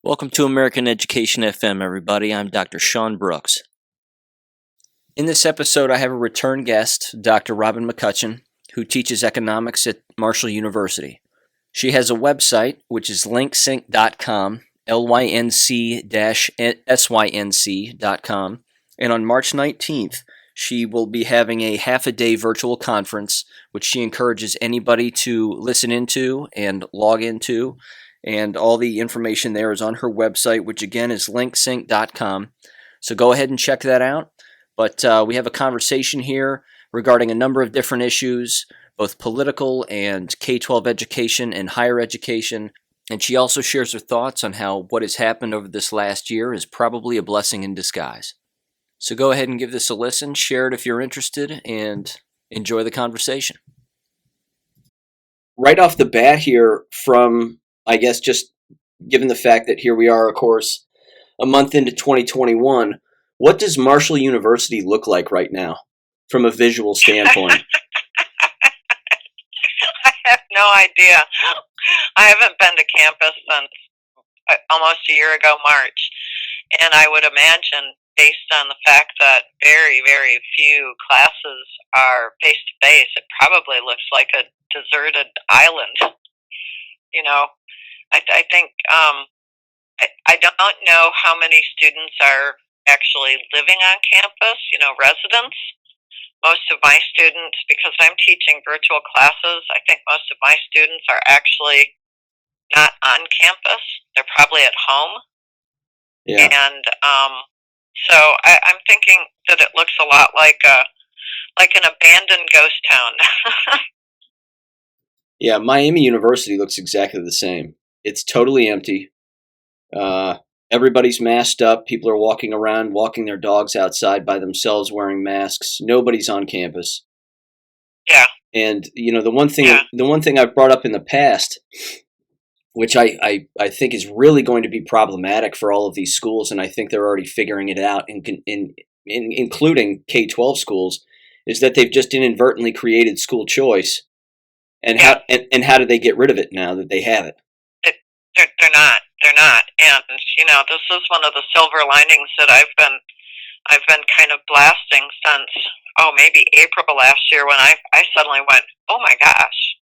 Welcome to American Education FM, everybody. I'm Dr. Sean Brooks. In this episode, I have a return guest, Dr. Robin McCutcheon, who teaches economics at Marshall University. She has a website, which is lyncsync.com, lync-sync.com, and on March 19th, she will be having a half-a-day virtual conference, which she encourages anybody to listen into and log into. And all the information there is on her website, which again is lyncsync.com. So go ahead and check that out. But we have a conversation here regarding a number of different issues, both political and K-12 education and higher education. And she also shares her thoughts on how what has happened over this last year is probably a blessing in disguise. So go ahead and give this a listen, share it if you're interested, and enjoy the conversation. Right off the bat here I guess just given the fact that here we are, of course, a month into 2021, what does Marshall University look like right now from a visual standpoint? I have no idea. I haven't been to campus since almost a year ago, March. And I would imagine, based on the fact that very, very few classes are face-to-face, it probably looks like a deserted island. You know, I think I don't know how many students are actually living on campus, residents. Most of my students, because I'm teaching virtual classes, I think most of my students are actually not on campus. They're probably at home. Yeah. And so I'm thinking that it looks a lot like an abandoned ghost town. Yeah, Miami University looks exactly the same. It's totally empty. Everybody's masked up. People are walking around, walking their dogs outside by themselves, wearing masks. Nobody's on campus. Yeah. And the one thing I've brought up in the past, which I think is really going to be problematic for all of these schools, and I think they're already figuring it out, including K-12 schools, is that they've just inadvertently created school choice. And how do they get rid of it now that they have it? They're not. And this is one of the silver linings that I've been kind of blasting since maybe April last year, when I suddenly went, oh my gosh,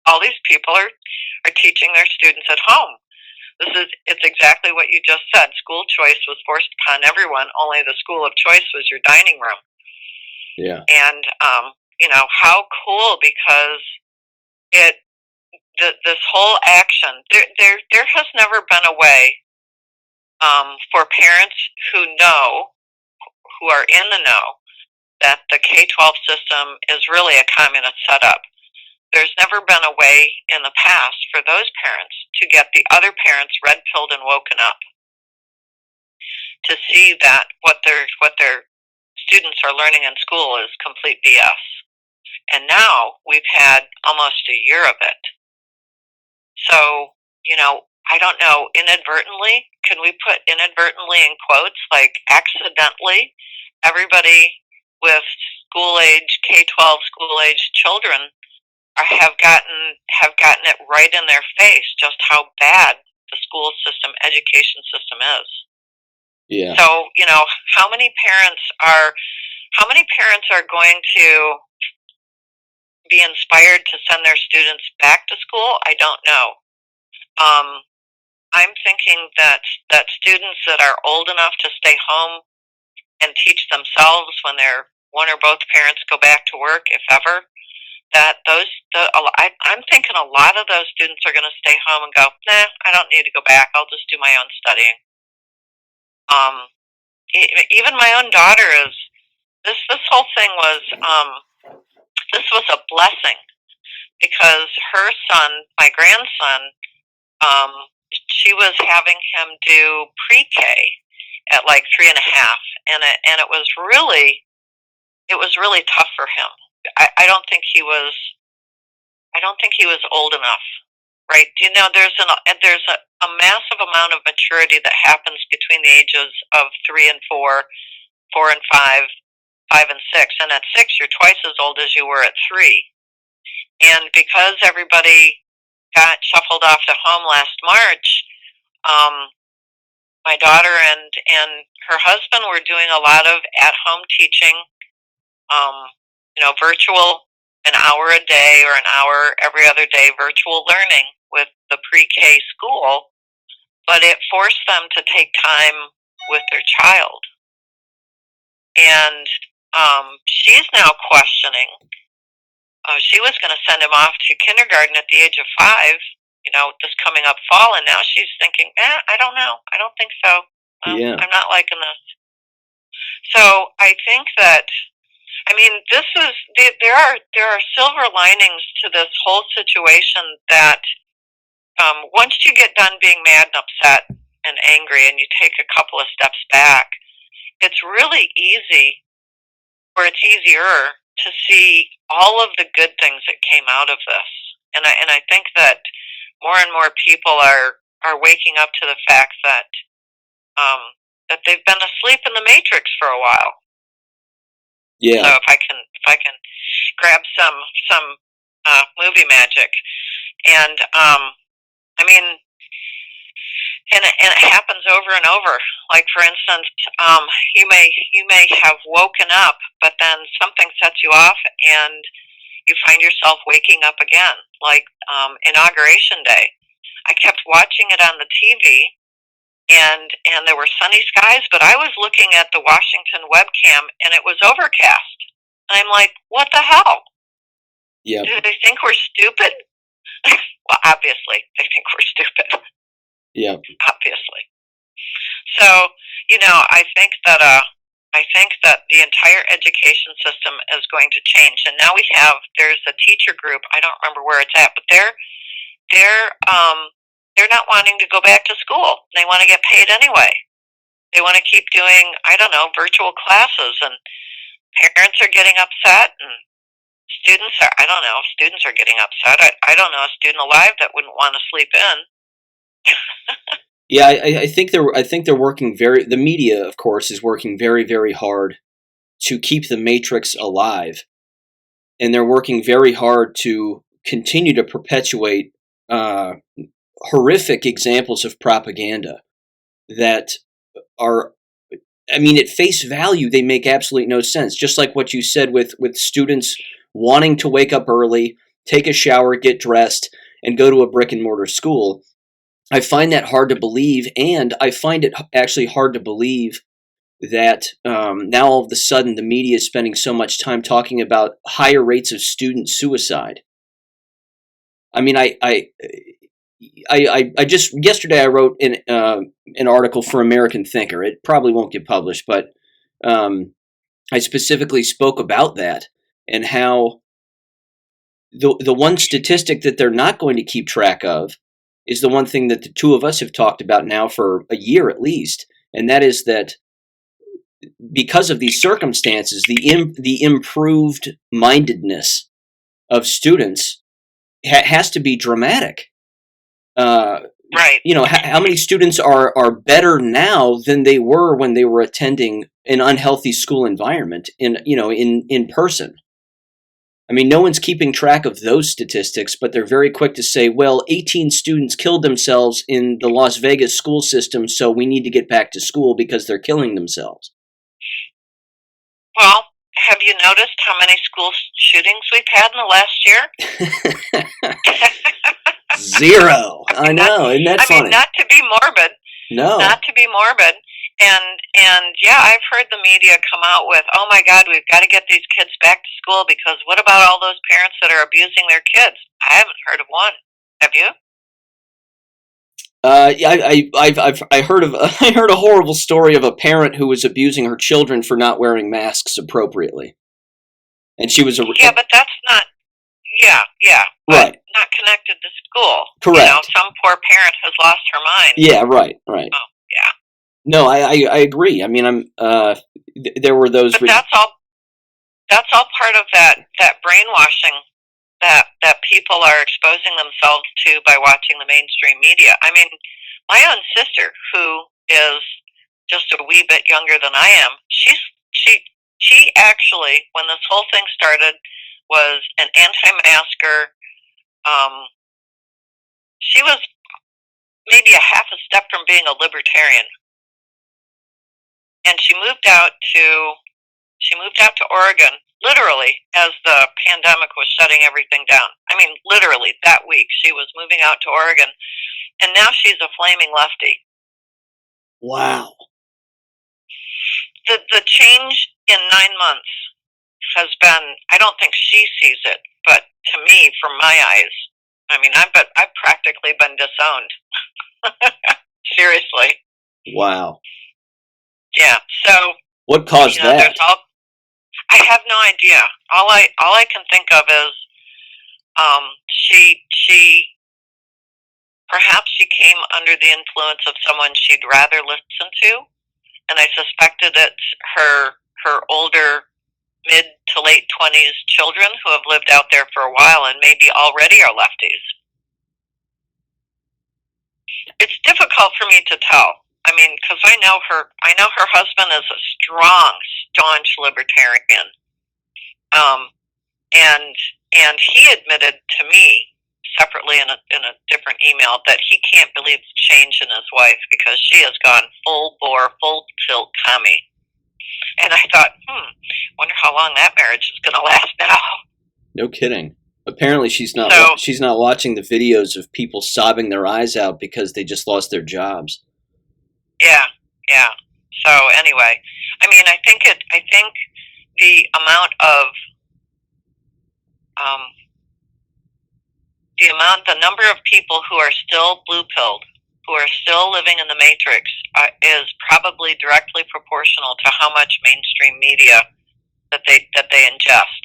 all these people are teaching their students at home. It's exactly what you just said. School choice was forced upon everyone. Only the school of choice was your dining room. Yeah. And how cool, because this whole action, there has never been a way for parents who are in the know, that the K-12 system is really a communist setup. There's never been a way in the past for those parents to get the other parents red-pilled and woken up to see that what their students are learning in school is complete BS. And now we've had almost a year of it. So, I don't know, inadvertently, can we put inadvertently in quotes, like accidentally, everybody with K-12 school-age children have gotten it right in their face just how bad the school system, education system is. Yeah. So, how many parents are going to be inspired to send their students back to school? I don't know. I'm thinking that students that are old enough to stay home and teach themselves when their one or both parents go back to work, if ever, I'm thinking a lot of those students are going to stay home and go, nah, I don't need to go back. I'll just do my own studying. Even my own daughter is. This whole thing was. This was a blessing, because her son, my grandson, she was having him do pre-K at like 3.5, and it was really tough for him. I don't think he was old enough, right? There's a massive amount of maturity that happens between the ages of 3 and 4, 4 and 5, 5 and 6, and at 6 you're twice as old as you were at 3. And because everybody got shuffled off to home last March, um, my daughter and her husband were doing a lot of at-home teaching, um, virtual, an hour a day or an hour every other day virtual learning with the pre-K school, but it forced them to take time with their child. And she's now questioning. She was going to send him off to kindergarten at the age of 5, this coming up fall, and now she's thinking, I don't know. I don't think so. Yeah. I'm not liking this. So I think that, this is there are silver linings to this whole situation that once you get done being mad and upset and angry, and you take a couple of steps back, it's really easy, or it's easier to see all of the good things that came out of this. And I think that more and more people are waking up to the fact that that they've been asleep in the matrix for a while. Yeah. So if I can grab some movie magic, and and it happens over and over. Like, for instance, you may have woken up, but then something sets you off, and you find yourself waking up again. Like Inauguration Day, I kept watching it on the TV, and there were sunny skies, but I was looking at the Washington webcam, and it was overcast. And I'm like, what the hell? Yeah. Do they think we're stupid? Well, obviously, they think we're stupid. Yeah. Obviously. So, I think that the entire education system is going to change. And now there's a teacher group. I don't remember where it's at, but they're not wanting to go back to school. They want to get paid anyway. They want to keep doing, virtual classes, and parents are getting upset, and students are getting upset. I don't know a student alive that wouldn't want to sleep in. Yeah, I think they're working the media, of course, is working very, very hard to keep the matrix alive, and they're working very hard to continue to perpetuate horrific examples of propaganda that are, at face value, they make absolutely no sense. Just like what you said with students wanting to wake up early, take a shower, get dressed, and go to a brick and mortar school. I find that hard to believe, and I find it actually hard to believe that now all of a sudden the media is spending so much time talking about higher rates of student suicide. I just yesterday I wrote an article for American Thinker. It probably won't get published, but I specifically spoke about that and how the one statistic that they're not going to keep track of is the one thing that the two of us have talked about now for a year at least, and that is that because of these circumstances, the improved mindedness of students has to be dramatic. Right. How many students are better now than they were when they were attending an unhealthy school environment in person? No one's keeping track of those statistics, but they're very quick to say, well, 18 students killed themselves in the Las Vegas school system, so we need to get back to school because they're killing themselves. Well, have you noticed how many school shootings we've had in the last year? 0. I know. Isn't that funny? Not to be morbid. No. Not to be morbid. And yeah, I've heard the media come out with, oh my God, we've got to get these kids back to school because what about all those parents that are abusing their kids? I haven't heard of one. Have you? I've heard of I heard a horrible story of a parent who was abusing her children for not wearing masks appropriately, and she was but that's not. Yeah, right. Not connected to school. Correct. Some poor parent has lost her mind. Yeah, right. Oh, yeah. No, I agree. There were those. But that's all part of that brainwashing that people are exposing themselves to by watching the mainstream media. My own sister, who is just a wee bit younger than I am, she actually, when this whole thing started, was an anti-masker. She was maybe a half a step from being a libertarian. And she moved out to Oregon literally as the pandemic was shutting everything down. I mean, literally that week she was moving out to Oregon, and now she's a flaming lefty. Wow. The change in 9 months has been, I don't think she sees it, but to me, from my eyes, I mean, I've practically been disowned. Seriously. Wow. Yeah. So what caused that? I have no idea. All I can think of is she perhaps she came under the influence of someone she'd rather listen to, and I suspected it's her older mid to late 20s children who have lived out there for a while and maybe already are lefties. It's difficult for me to tell. I mean, because I know her husband is a strong, staunch libertarian, and he admitted to me separately in a different email that he can't believe the change in his wife because she has gone full bore, full tilt commie. And I thought, wonder how long that marriage is going to last now. No kidding. Apparently, she's not watching the videos of people sobbing their eyes out because they just lost their jobs. Yeah. So anyway, I mean, I think the amount of the number of people who are still blue-pilled, who are still living in the matrix, is probably directly proportional to how much mainstream media that they ingest,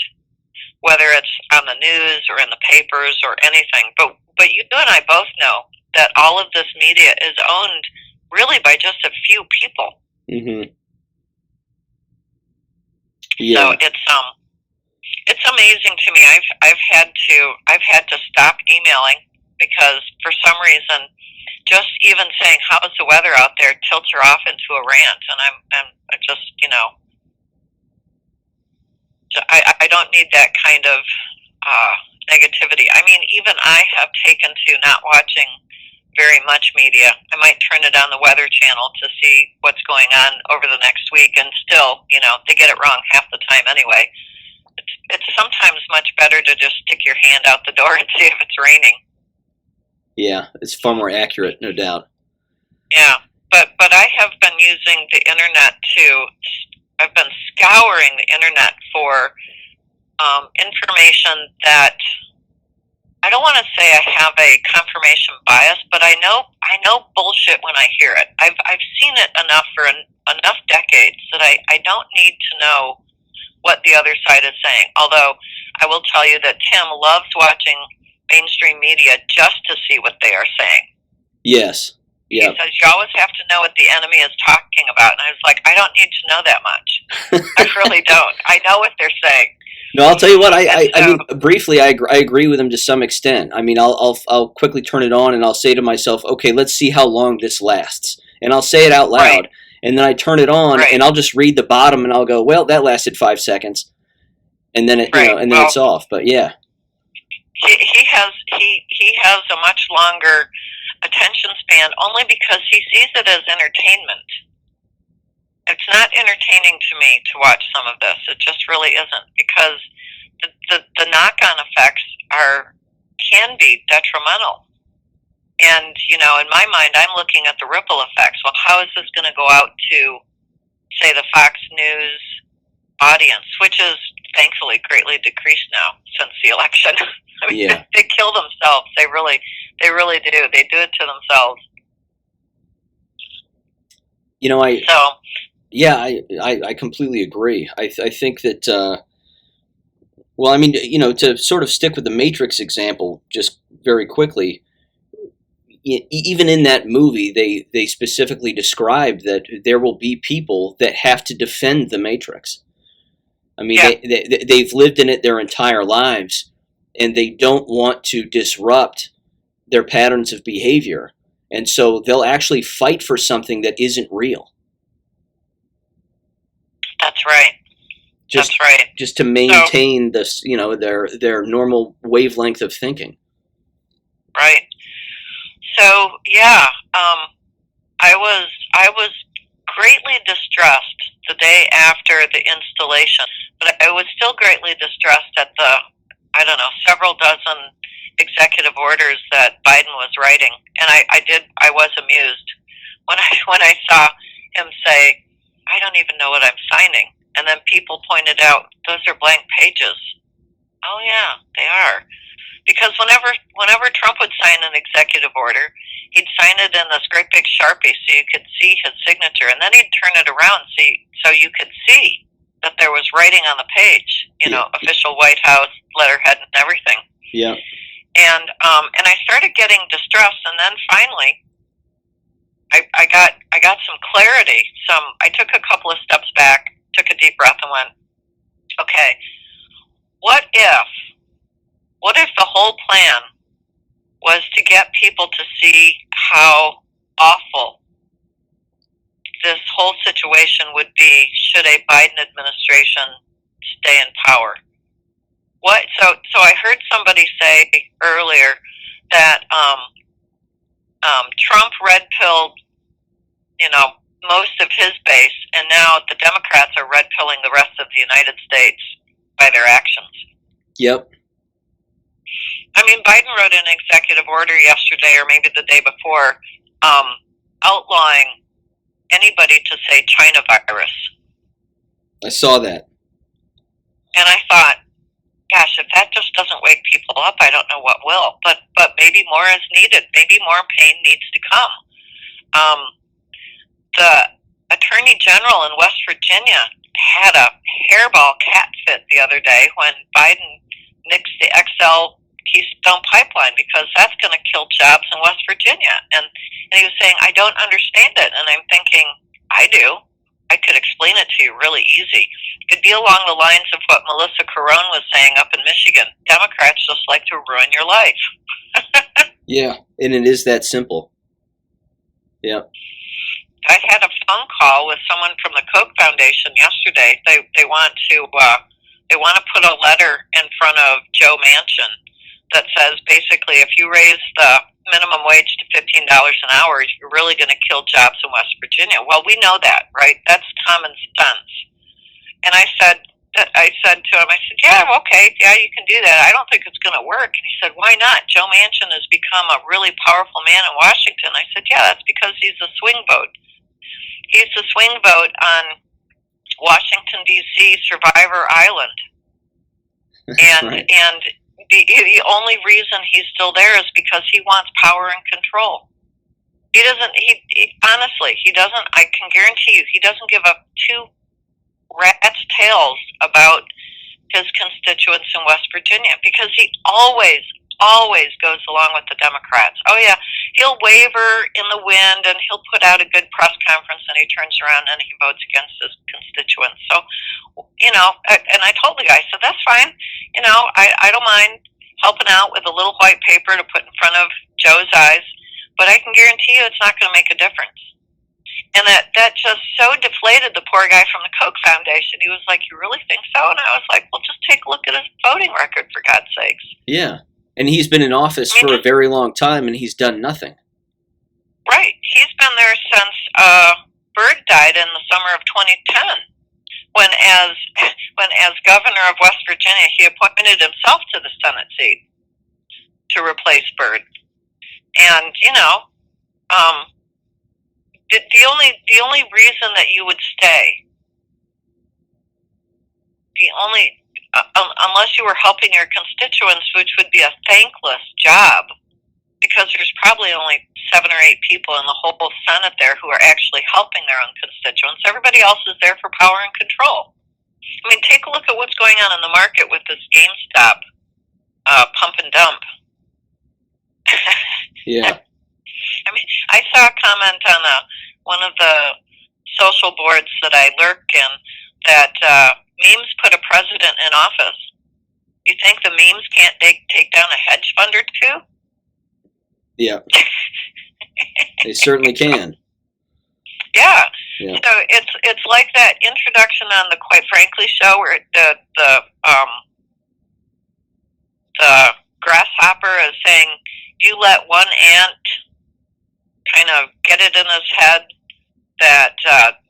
whether it's on the news or in the papers or anything. But you and I both know that all of this media is owned really by just a few people. Mm-hmm. Yeah. So it's amazing to me. I've had to stop emailing because for some reason, just even saying how's the weather out there tilts her off into a rant, and I just I don't need that kind of negativity. I mean, even I have taken to not watching very much media. I might turn it on the Weather Channel to see what's going on over the next week, and still, they get it wrong half the time anyway. It's sometimes much better to just stick your hand out the door and see if it's raining. Yeah, it's far more accurate, no doubt. Yeah, but I have been using the internet I've been scouring the internet for information that, I don't want to say I have a confirmation bias, but I know bullshit when I hear it. I've seen it enough for enough decades that I don't need to know what the other side is saying. Although I will tell you that Tim loves watching mainstream media just to see what they are saying. Yes. Yeah. He says you always have to know what the enemy is talking about, and I was like, I don't need to know that much. I really don't. I know what they're saying. No, I'll tell you what. I mean, briefly, I agree with him to some extent. I mean, I'll quickly turn it on and I'll say to myself, okay, let's see how long this lasts, and I'll say it out loud. Right. And then I turn it on, and I'll just read the bottom, and I'll go, well, that lasted 5 seconds, and then then it's off. But yeah, he has a much longer attention span only because he sees it as entertainment. It's not entertaining to me to watch some of this. It just really isn't, because the knock-on effects can be detrimental. And, in my mind, I'm looking at the ripple effects. Well, how is this going to go out to, say, the Fox News audience, which is thankfully greatly decreased now since the election? I mean, yeah. They kill themselves. They really do. They do it to themselves. I completely agree. I think that, well, I mean, to sort of stick with the Matrix example just very quickly, even in that movie, they specifically described that there will be people that have to defend the Matrix. I mean, they've lived in it their entire lives, and they don't want to disrupt their patterns of behavior. And so they'll actually fight for something that isn't real. That's right. That's right. Just to maintain this, their normal wavelength of thinking. Right. So yeah, I was greatly distressed the day after the installation, but I was still greatly distressed at the, I don't know, several dozen executive orders that Biden was writing, and I was amused when I saw him say, "I don't even know what I'm signing," and then people pointed out those are blank pages. Oh yeah, they are. Because whenever Trump would sign an executive order, he'd sign it in this great big Sharpie so you could see his signature, and then he'd turn it around so you could see that there was writing on the page, official White House letterhead and everything. Yeah. And I started getting distressed, and then finally, I got some clarity. I took a couple of steps back, took a deep breath, and went, okay, what if the whole plan was to get people to see how awful this whole situation would be should a Biden administration stay in power? So I heard somebody say earlier that Trump red-pilled, most of his base, and now the Democrats are red-pilling the rest of the United States by their actions. Yep. I mean, Biden wrote an executive order yesterday, or maybe the day before, outlawing anybody to say China virus. I saw that. And I thought, gosh, if that just doesn't wake people up, I don't know what will. But maybe more is needed. Maybe more pain needs to come. The Attorney General in West Virginia had a hairball cat fit the other day when Biden nixed the XL Keystone Pipeline because that's going to kill jobs in West Virginia. And he was saying, I don't understand it. And I'm thinking, I do. I could explain it to you really easy. It'd be along the lines of what Melissa Carone was saying up in Michigan. Democrats just like to ruin your life. Yeah, and it is that simple. Yeah. I had a phone call with someone from the Koch Foundation yesterday. They want to put a letter in front of Joe Manchin that says basically if you raise the minimum wage to $15 an hour, you're really going to kill jobs in West Virginia. Well, we know that, right? That's common sense. And I said to him, I said, yeah, okay, yeah, you can do that. I don't think it's going to work. And he said, why not? Joe Manchin has become a really powerful man in Washington. I said, yeah, that's because he's a swing vote. He's the swing vote on Washington, D.C. Survivor Island. And right. And the only reason he's still there is because he wants power and control. He doesn't, honestly, he doesn't, I can guarantee you, he doesn't give up two rat's tails about his constituents in West Virginia because he always goes along with the Democrats. Oh yeah, he'll waver in the wind and he'll put out a good press conference and he turns around and he votes against his constituents. So, and I told the guy, I said, that's fine. I don't mind helping out with a little white paper to put in front of Joe's eyes, but I can guarantee you it's not going to make a difference. And that just so deflated the poor guy from the Koch Foundation. He was like, you really think so? And I was like, well, just take a look at his voting record, for God's sakes. Yeah. And he's been in office for a very long time, and he's done nothing. Right. He's been there since Byrd died in the summer of 2010. When as governor of West Virginia, he appointed himself to the Senate seat to replace Byrd. And, the only reason that you would stay, unless you were helping your constituents, which would be a thankless job, because there's probably only 7 or 8 people in the whole Senate there who are actually helping their own constituents. Everybody else is there for power and control. I mean, take a look at what's going on in the market with this GameStop pump and dump. Yeah. I mean, I saw a comment on one of the social boards that I lurk in that memes put a president in office. You think the memes can't take down a hedge fund or two? Yeah. They certainly can. Yeah. So it's like that introduction on the Quite Frankly show where the grasshopper is saying, you let one ant kind of get it in his head that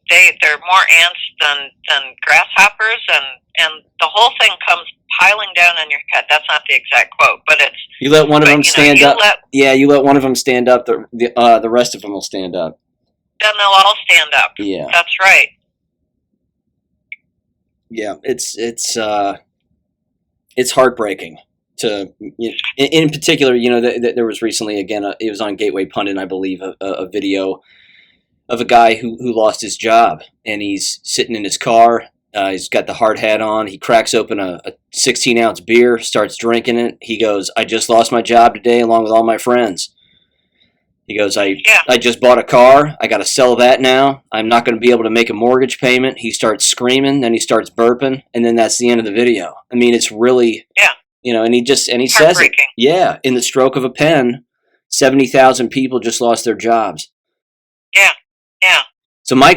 they're more ants than grasshoppers, and the whole thing comes piling down on your head. That's not the exact quote, but it's You let one of them you stand up. Yeah, you let one of them stand up. The rest of them will stand up. Then they'll all stand up. Yeah, that's right. Yeah, it's heartbreaking. In particular, there was recently again. It was on Gateway Pundit, I believe, a video of a guy who lost his job, and he's sitting in his car. He's got the hard hat on. He cracks open a 16-ounce beer, starts drinking it. He goes, "I just lost my job today, along with all my friends." He goes, I just bought a car. I got to sell that now. I'm not going to be able to make a mortgage payment. He starts screaming, then he starts burping, and then that's the end of the video. I mean, it's really, and he says it. Yeah, in the stroke of a pen, 70,000 people just lost their jobs. Yeah, yeah. So my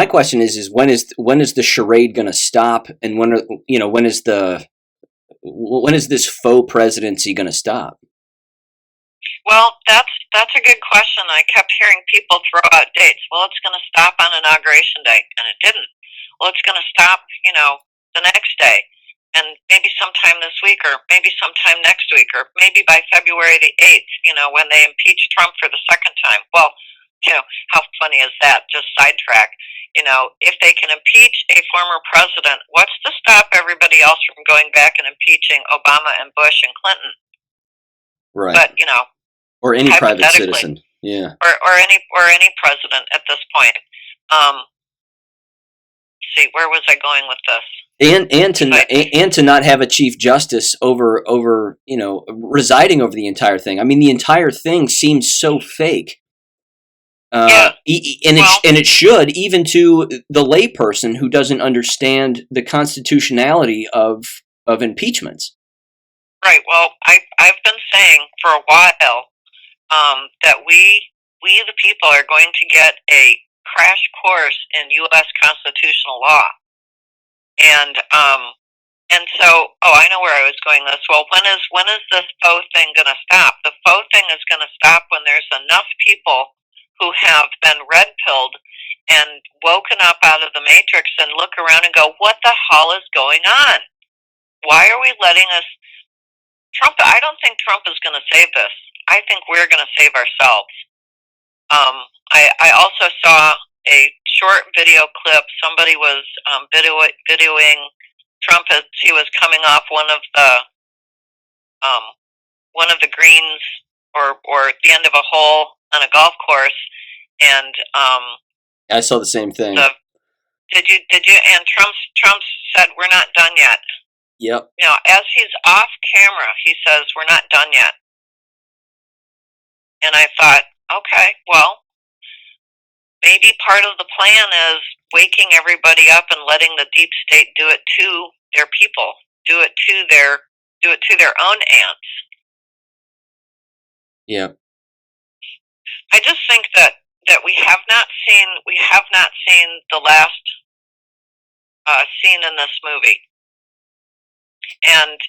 question is when is the charade going to stop, and when is this faux presidency going to stop? Well, that's a good question. I kept hearing people throw out dates. Well, it's going to stop on Inauguration Day, and it didn't. Well, it's going to stop, the next day, and maybe sometime this week, or maybe sometime next week, or maybe by February the 8th, when they impeach Trump for the second time. Well, how funny is that? Just sidetrack. If they can impeach a former president, what's to stop everybody else from going back and impeaching Obama and Bush and Clinton? Right. But, or any private citizen, yeah, or any president at this point. See, where was I going with this? And to not have a chief justice over residing over the entire thing. I mean, the entire thing seems so fake. It should, even to the layperson who doesn't understand the constitutionality of impeachments. Right. Well, I've been saying for a while that we the people are going to get a crash course in U.S. constitutional law, and so I know where I was going with this. Well, when is this faux thing going to stop? The faux thing is going to stop when there's enough people who have been red-pilled and woken up out of the matrix and look around and go, what the hell is going on? Why are we letting us... Trump, I don't think Trump is going to save this. I think we're going to save ourselves. I also saw a short video clip. Somebody was videoing Trump as he was coming off one of the greens or the end of a hole on a golf course, and I saw the same thing. Did you? And Trump said, "We're not done yet." Yep. As he's off camera, he says, "We're not done yet." And I thought, okay, well, maybe part of the plan is waking everybody up and letting the deep state do it to their people, do it to their own ants. Yeah. I just think that we have not seen the last scene in this movie. And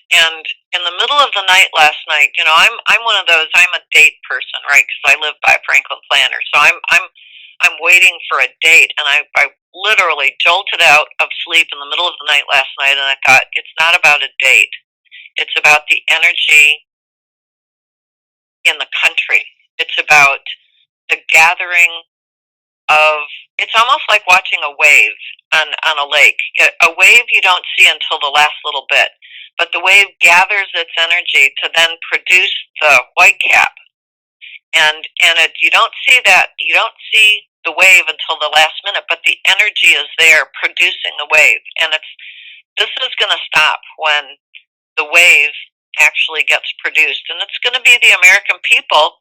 in the middle of the night last night, I'm one of those. I'm a date person, right? Because I live by Franklin Planner, so I'm waiting for a date, and I literally jolted out of sleep in the middle of the night last night, and I thought, it's not about a date. It's about the energy in the country. It's about the gathering of. It's almost like watching a wave on a lake. A wave you don't see until the last little bit. But the wave gathers its energy to then produce the white cap, and you don't see the wave until the last minute. But the energy is there producing the wave, and this is going to stop when the wave actually gets produced, and it's going to be the American people.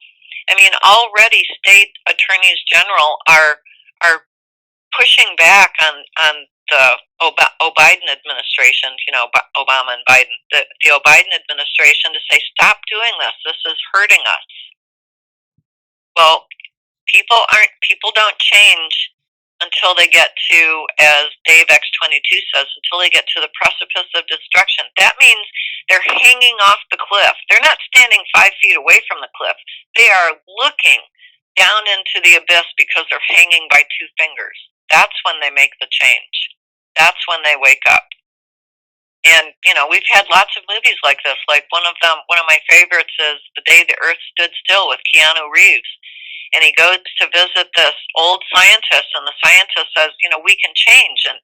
I mean, already state attorneys general are pushing back on the Biden administration, Obama and Biden, the Biden administration, to say, stop doing this. This is hurting us. Well, people don't change until they get to, as Dave X22 says, until they get to the precipice of destruction. That means they're hanging off the cliff. They're not standing 5 feet away from the cliff. They are looking down into the abyss because they're hanging by two fingers. That's when they make the change. That's when they wake up. And, we've had lots of movies like this. Like one of my favorites is The Day the Earth Stood Still with Keanu Reeves. And he goes to visit this old scientist, and the scientist says, we can change. And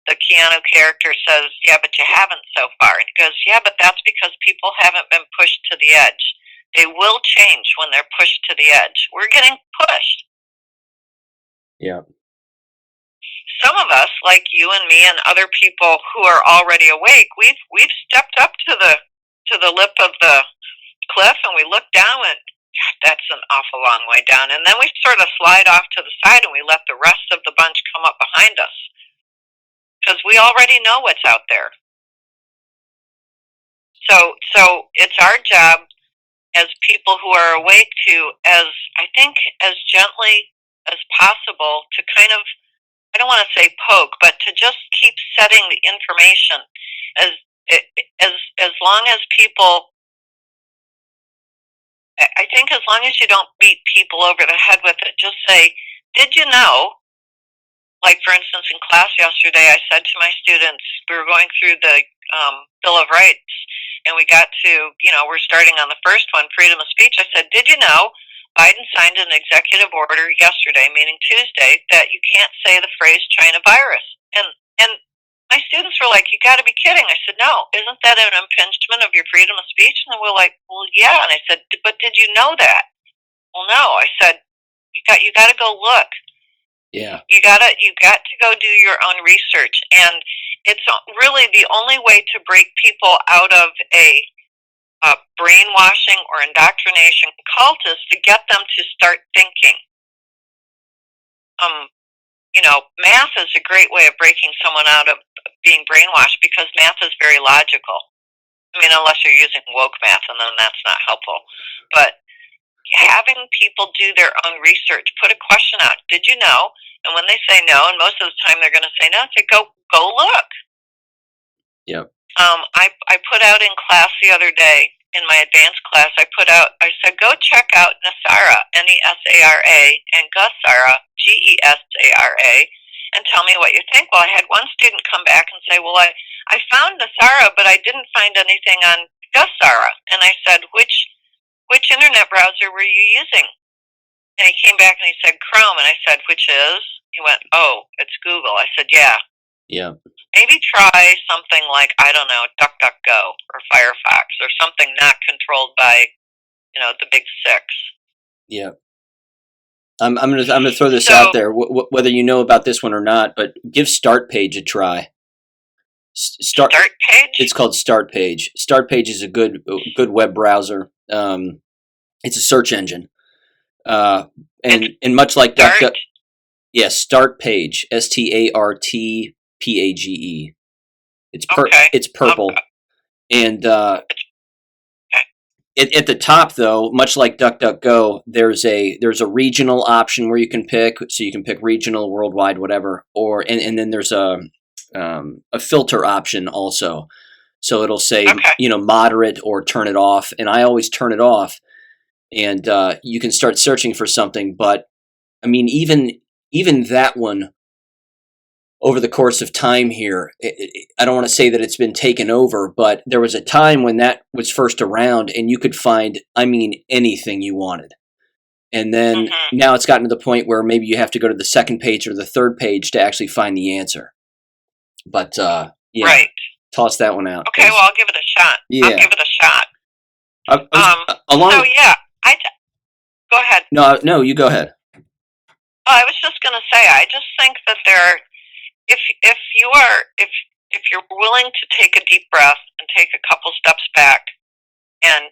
the Keanu character says, yeah, but you haven't so far. And he goes, yeah, but that's because people haven't been pushed to the edge. They will change when they're pushed to the edge. We're getting pushed. Yeah. Some of us, like you and me and other people who are already awake, we've stepped up to the lip of the cliff, and we look down, and God, that's an awful long way down. And then we sort of slide off to the side, and we let the rest of the bunch come up behind us because we already know what's out there. So it's our job as people who are awake to, as gently as possible, to kind of, I don't want to say poke, but to just keep setting the information as long as people. I think as long as you don't beat people over the head with it, just say, did you know? Like, for instance, in class yesterday, I said to my students, we were going through the Bill of Rights, and we got to, we're starting on the first one, freedom of speech. I said, did you know Biden signed an executive order yesterday, meaning Tuesday, that you can't say the phrase China virus? And my students were like, you got to be kidding. I said, no, isn't that an impingement of your freedom of speech? And they were like, well, yeah. And I said, but did you know that? Well, no. I said, you got to go look. Yeah. You got to go do your own research. And it's really the only way to break people out of a brainwashing or indoctrination cult is to get them to start thinking. Math is a great way of breaking someone out of being brainwashed because math is very logical. I mean, unless you're using woke math, and then that's not helpful. But having people do their own research, put a question out. Did you know? And when they say no, and most of the time they're going to say no, say go look. Yep. I put out in class the other day, in my advanced class, I said, go check out Nesara, Nesara, and Gusara, Gesara, and tell me what you think. Well, I had one student come back and say, well, I found Nesara, but I didn't find anything on Gusara. And I said, which internet browser were you using? And he came back and he said, Chrome. And I said, which is? He went, oh, it's Google. I said, yeah. Yeah. Maybe try something like, I don't know, DuckDuckGo or Firefox or something not controlled by, the big six. Yeah. I'm gonna throw this out there, whether you know about this one or not, but give StartPage a try. StartPage? It's called StartPage. StartPage is a good web browser. It's a search engine, and much like DuckDuck. Yes, StartPage. StartPage. It's It's purple, and at the top, though, much like DuckDuckGo, there's a regional option where you can pick. So you can pick regional, worldwide, whatever, and then there's a filter option also. So it'll say moderate or turn it off, and I always turn it off. And you can start searching for something, but I mean, even that one, over the course of time here, I don't want to say that it's been taken over, but there was a time when that was first around and you could find, anything you wanted. And then now it's gotten to the point where maybe you have to go to the second page or the third page to actually find the answer. But, right. Toss that one out. Okay, well, I'll give it a shot. Yeah. I'll give it a shot. Go ahead. No, you go ahead. I was just going to say, I just think that if you're willing to take a deep breath and take a couple steps back and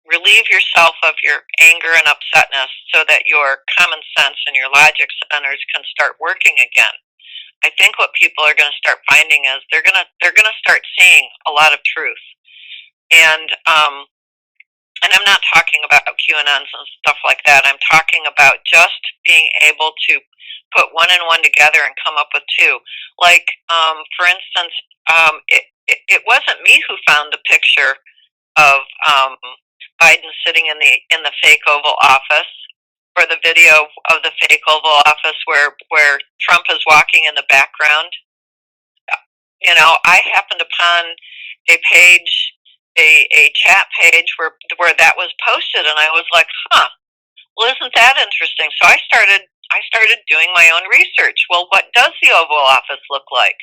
relieve yourself of your anger and upsetness so that your common sense and your logic centers can start working again, I think what people are going to start finding is they're going to start seeing a lot of truth. And I'm not talking about QAnons and stuff like that. I'm talking about just being able to put one and one together and come up with two. Like, for instance, it wasn't me who found the picture of Biden sitting in the fake Oval Office. or the video of the fake Oval Office where Trump is walking in the background. You know, I happened upon a page, a chat page where that was posted, and I was like, huh. Well, isn't that interesting? So I started doing my own research. Well, what does the Oval Office look like?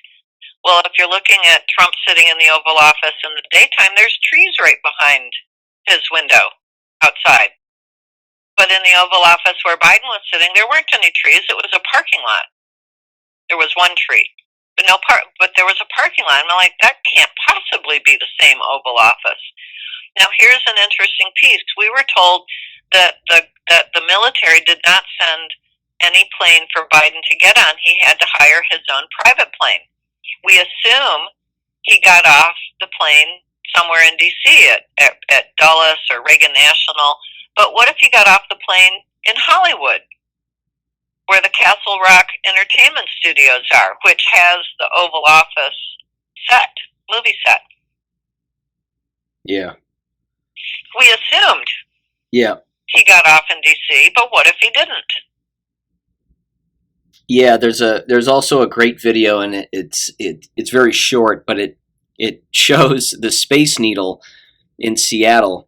Well, if you're looking at Trump sitting in the Oval Office in the daytime, there's trees right behind his window outside. But in the Oval Office where Biden was sitting, there weren't any trees. It was a parking lot. There was one tree, but there was a parking lot. I'm like, that can't possibly be the same Oval Office. Now, here's an interesting piece. We were told that the military did not send any plane for Biden to get on. He had to hire his own private plane. We assume he got off the plane somewhere in D.C. at Dulles or Reagan National. But what if he got off the plane in Hollywood, where the Castle Rock Entertainment Studios are, which has the Oval Office movie set? Yeah. We assumed he got off in D.C., but what if he didn't? Yeah, there's also a great video, and it's very short, but it shows the Space Needle in Seattle,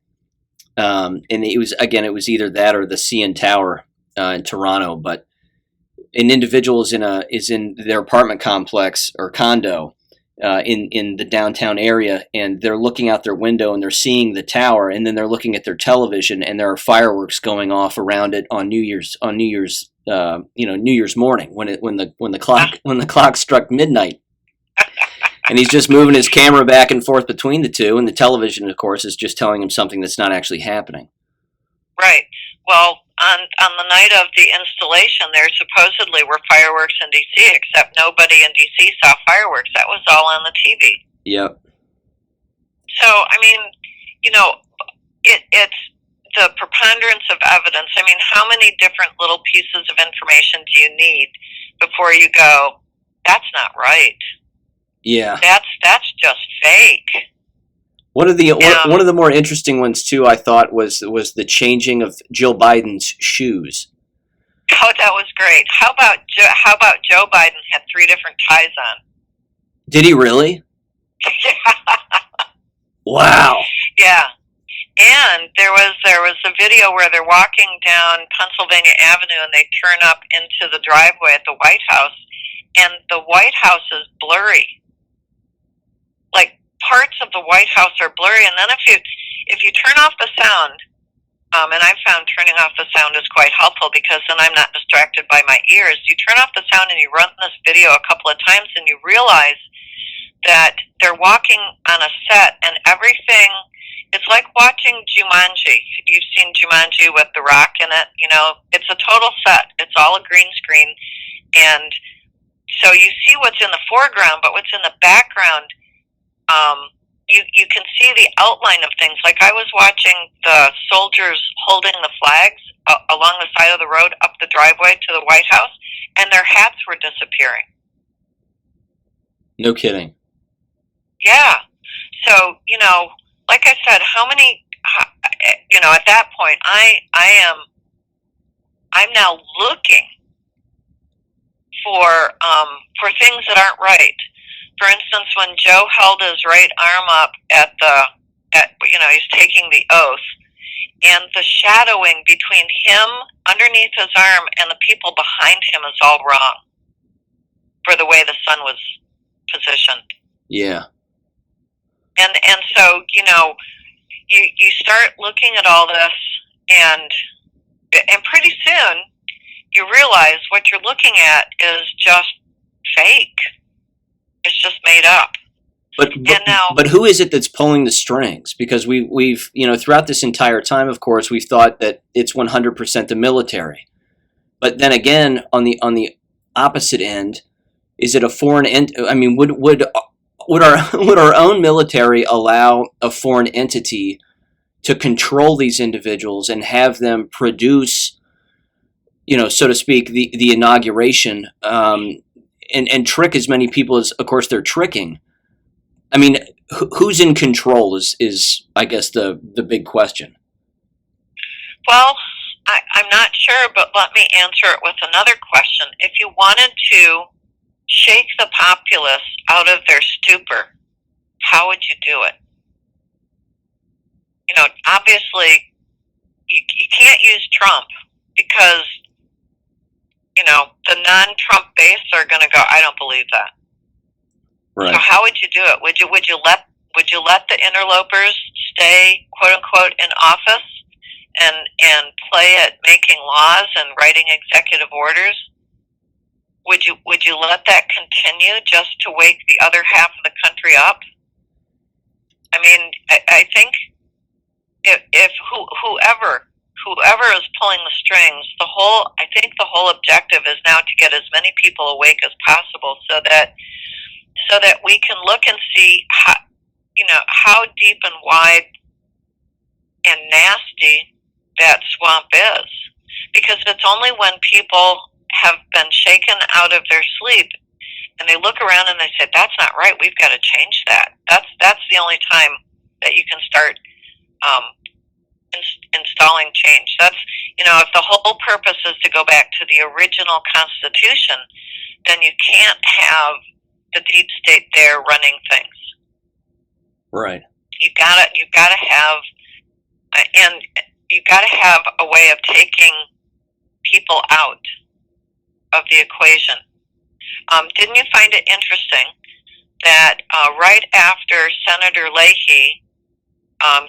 and it was either that or the CN Tower in Toronto. But an individual is in their apartment complex or condo in the downtown area, and they're looking out their window and they're seeing the tower, and then they're looking at their television, and there are fireworks going off around it on New Year's New Year's morning when the clock struck midnight, and he's just moving his camera back and forth between the two, and the television, of course, is just telling him something that's not actually happening. Right. Well, on the night of the installation, there supposedly were fireworks in D.C., except nobody in D.C. saw fireworks. That was all on the TV. Yep. So, I mean, you know, it's the preponderance of evidence. I mean, how many different little pieces of information do you need before you go, that's not right? Yeah. That's just fake. One of the more interesting ones too, I thought, was the changing of Jill Biden's shoes. Oh, that was great. How about Joe Biden had 3 different ties on? Did he really? Yeah. Wow. Yeah. And there was a video where they're walking down Pennsylvania Avenue and they turn up into the driveway at the White House, and the White House is blurry. Like, parts of the White House are blurry, and then if you turn off the sound, and I've found turning off the sound is quite helpful because then I'm not distracted by my ears. You turn off the sound and you run this video a couple of times and you realize that they're walking on a set and everything. It's like watching Jumanji. You've seen Jumanji with The Rock in it. You know, it's a total set. It's all a green screen. And so you see what's in the foreground, but what's in the background, you can see the outline of things. Like I was watching the soldiers holding the flags along the side of the road up the driveway to the White House, and their hats were disappearing. No kidding. Yeah. So, you know, like I said, at that point, I'm now looking for things that aren't right. For instance, when Joe held his right arm up he's taking the oath, and the shadowing between him underneath his arm and the people behind him is all wrong for the way the sun was positioned. Yeah. And so, you know, you start looking at all this, and pretty soon you realize what you're looking at is just fake. It's just made up. But who is it that's pulling the strings? Because we've throughout this entire time, of course, we've thought that it's 100% the military. But then again, on the opposite end, is it a foreign I mean, would our own military allow a foreign entity to control these individuals and have them produce, so to speak, the inauguration, and trick as many people as, of course, they're tricking? I mean, who's in control is I guess the big question. Well, I'm not sure, but let me answer it with another question. If you wanted to shake the populace out of their stupor, how would you do it? Obviously, you can't use Trump because, the non-Trump base are going to go, I don't believe that. Right. So how would you do it? Would you let the interlopers stay, quote unquote, in office and play at making laws and writing executive orders? Would you let that continue just to wake the other half of the country up? I mean, I think if whoever is pulling the strings, I think the whole objective is now to get as many people awake as possible, so that we can look and see how deep and wide and nasty that swamp is. Because it's only when people have been shaken out of their sleep and they look around and they say, that's not right, we've got to change that. That's the only time that you can start installing change. That's, if the whole purpose is to go back to the original Constitution, then you can't have the deep state there running things. Right. You've got to have a way of taking people out of the equation. Didn't you find it interesting that right after Senator Leahy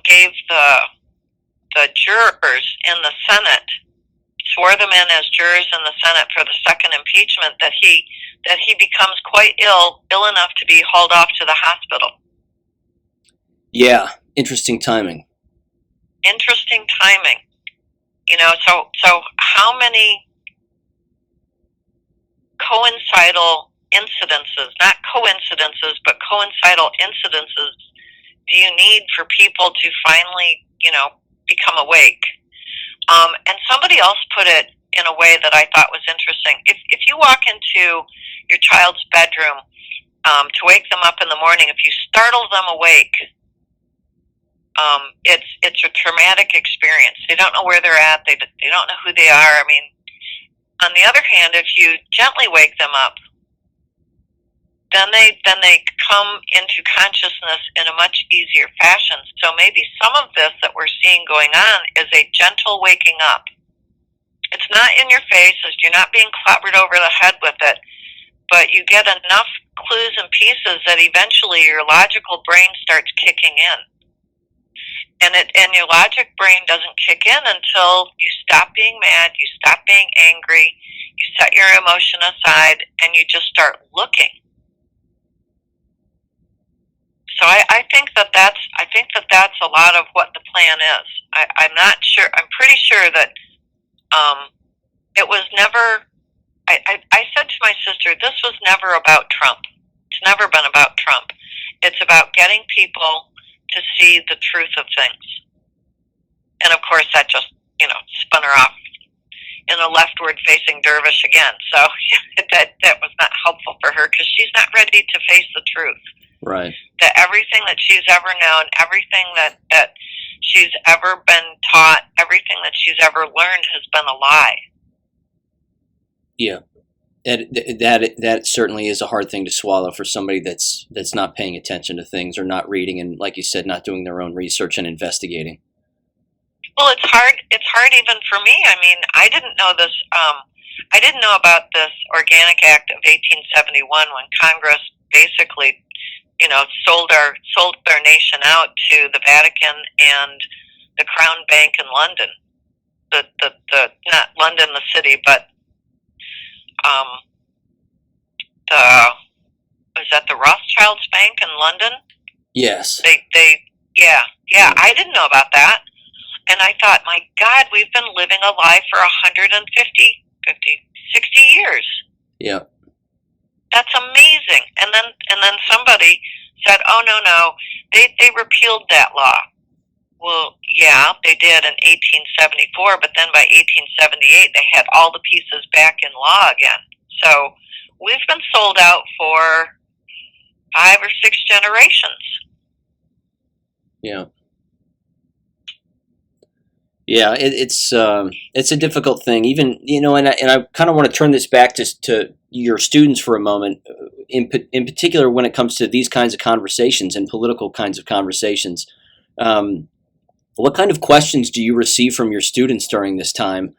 gave the jurors in the Senate, swore them in as jurors in the Senate for the second impeachment, that he becomes quite ill enough to be hauled off to the hospital? Yeah, interesting timing. Interesting timing. So how many coincidental incidences, not coincidences, but coincidental incidences do you need for people to finally, become awake? And somebody else put it in a way that I thought was interesting. If you walk into your child's bedroom to wake them up in the morning, if you startle them awake, it's a traumatic experience. They don't know where they're at. They don't know who they are. I mean, on the other hand, if you gently wake them up, then they come into consciousness in a much easier fashion. So maybe some of this that we're seeing going on is a gentle waking up. It's not in your face, you're not being clobbered over the head with it, but you get enough clues and pieces that eventually your logical brain starts kicking in. And your logic brain doesn't kick in until you stop being mad, you stop being angry, you set your emotion aside, and you just start looking. So I think that's a lot of what the plan is. I'm not sure. I'm pretty sure that it was never. I said to my sister, this was never about Trump. It's never been about Trump. It's about getting people to see the truth of things. And of course, that just spun her off in a leftward facing dervish again. So that was not helpful for her because she's not ready to face the truth. Right. That everything that she's ever known, everything that she's ever been taught, everything that she's ever learned has been a lie. Yeah. That certainly is a hard thing to swallow for somebody that's not paying attention to things or not reading and, like you said, not doing their own research and investigating. Well, it's hard. It's hard even for me. I mean, I didn't know this. I didn't know about this Organic Act of 1871 when Congress basically, sold our nation out to the Vatican and the Crown Bank in London. The not London the city, but was that the Rothschilds Bank in London? Yes. Yeah. I didn't know about that. And I thought, my God, we've been living a lie for 60 years. Yeah. That's amazing. And then somebody said, oh, no, they repealed that law. Well, yeah, they did in 1874, but then by 1878, they had all the pieces back in law again. So we've been sold out for 5 or 6 generations. Yeah. Yeah, it's a difficult thing. Even and I kind of want to turn this back to your students for a moment. In particular, when it comes to these kinds of conversations and political kinds of conversations, um, what kind of questions do you receive from your students during this time,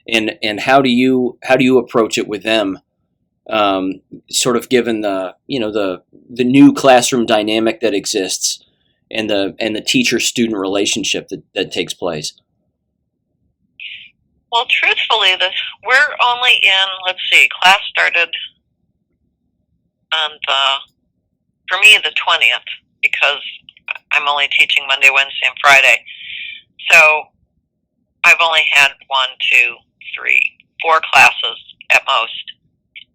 and how do you approach it with them? Sort of given the new classroom dynamic that exists and the teacher student relationship that takes place. Well, truthfully, we're only in, let's see, class started on for me, the 20th, because I'm only teaching Monday, Wednesday, and Friday. So I've only had 1, 2, 3, 4 classes at most.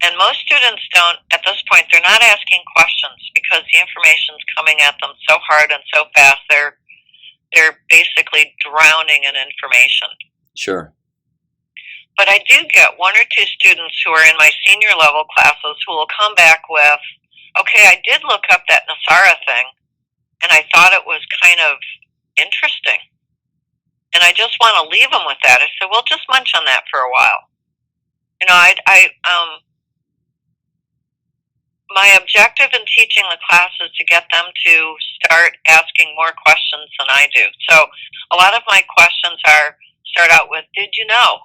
And most students don't, at this point, they're not asking questions because the information's coming at them so hard and so fast, they're basically drowning in information. Sure. But I do get 1 or 2 students who are in my senior level classes who will come back with, okay, I did look up that Nasara thing, and I thought it was kind of interesting. And I just want to leave them with that. I said, well, just munch on that for a while. My objective in teaching the class is to get them to start asking more questions than I do. So a lot of my questions start out with, did you know?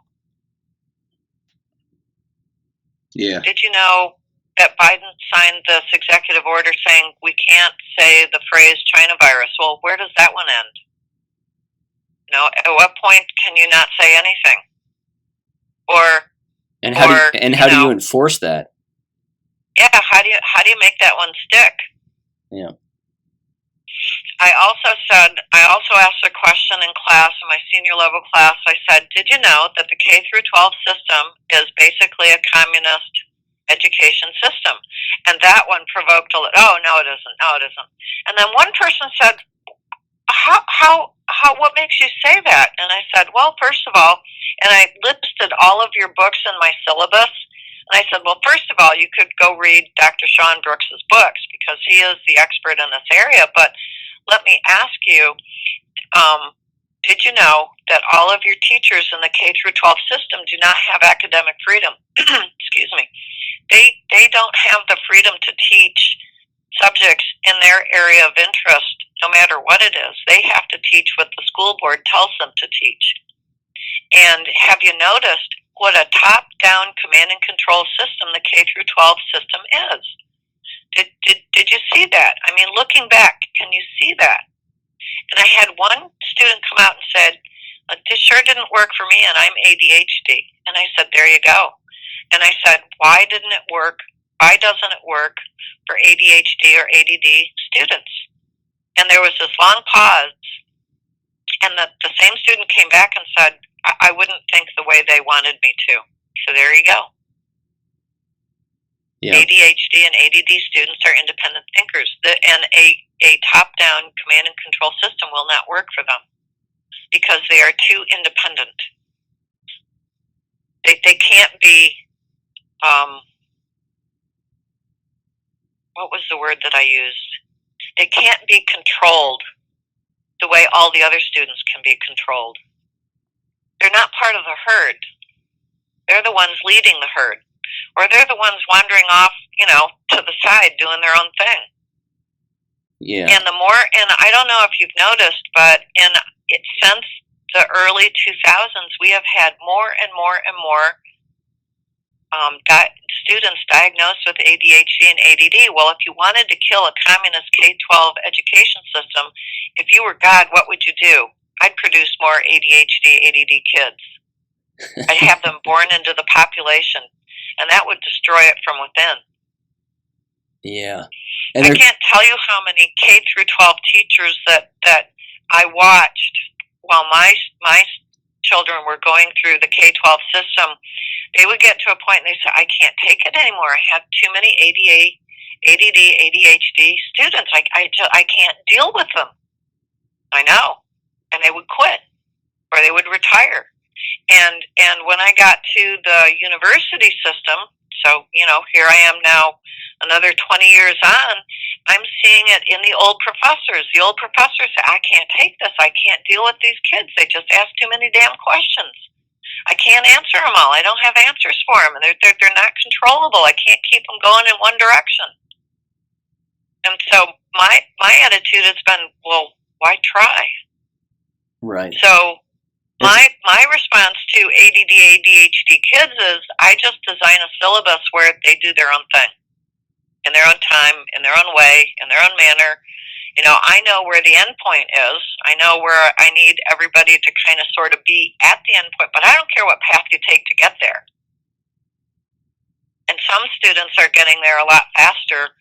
Yeah. Did you know that Biden signed this executive order saying we can't say the phrase China virus? Well, where does that one end? At what point can you not say anything? How do you enforce that? Yeah, how do you make that one stick? Yeah. I also asked a question in class, in my senior level class. I said, did you know that the K through 12 system is basically a communist education system? And that one provoked oh, no, it isn't. No, it isn't. And then one person said, what makes you say that? And I said, well, first of all, and I listed all of your books in my syllabus. And I said, well, first of all, you could go read Dr. Sean Brooks's books because he is the expert in this area. But let me ask you, did you know that all of your teachers in the K through 12 system do not have academic freedom? Excuse me. They don't have the freedom to teach subjects in their area of interest, no matter what it is. They have to teach what the school board tells them to teach. And have you noticed what a top-down command and control system the K through 12 system is? Did you see that? I mean, looking back, can you see that? And I had one student come out and said, this sure didn't work for me, and I'm ADHD. And I said, there you go. And I said, why didn't it work? Why doesn't it work for ADHD or ADD students? And there was this long pause, and the same student came back and said, I wouldn't think the way they wanted me to. So there you go. Yeah. ADHD and ADD students are independent thinkers, and a top-down command and control system will not work for them because they are too independent. They can't be, what was the word that I used? They can't be controlled the way all the other students can be controlled. They're not part of the herd. They're the ones leading the herd. Or they're the ones wandering off, to the side doing their own thing. Yeah. And I don't know if you've noticed, but since the early 2000s, we have had more and more and more students diagnosed with ADHD and ADD. Well, if you wanted to kill a communist K-12 education system, if you were God, what would you do? I'd produce more ADHD, ADD kids. I'd have them born into the population, and that would destroy it from within. Yeah. And I can't tell you how many K through 12 teachers that I watched while my children were going through the K-12 system. They would get to a point and they said, I can't take it anymore. I have too many ADD, ADHD students. I can't deal with them. I know. And they would quit or they would retire. And when I got to the university system, so, here I am now another 20 years on, I'm seeing it in the old professors. The old professors say, I can't take this. I can't deal with these kids. They just ask too many damn questions. I can't answer them all. I don't have answers for them. And they're not controllable. I can't keep them going in one direction. And so my attitude has been, well, why try? Right. So my response to ADD, ADHD kids is I just design a syllabus where they do their own thing, in their own time, in their own way, in their own manner. You know, I know where the end point is. I know where I need everybody to kind of sort of be at the end point, but I don't care what path you take to get there. And some students are getting there a lot faster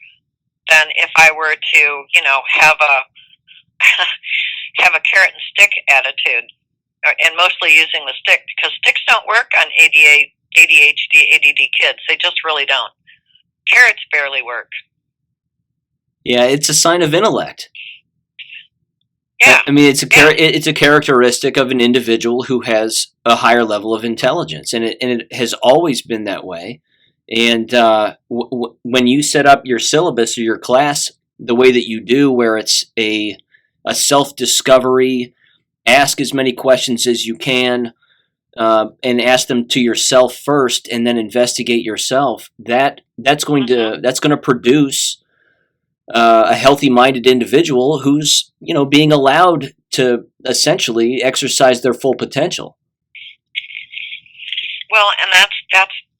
than if I were to, you know, have a have a carrot and stick attitude, and mostly using the stick, because sticks don't work on ADHD, ADD kids. They just really don't. Carrots barely work. Yeah, it's a sign of intellect. Yeah. I mean, it's a characteristic of an individual who has a higher level of intelligence, and it has always been that way. And when you set up your syllabus or your class the way that you do, where it's a self-discovery, ask as many questions as you can, and ask them to yourself first, and then investigate yourself. That's going to produce a healthy-minded individual who's, you know, being allowed to essentially exercise their full potential. Well, and that's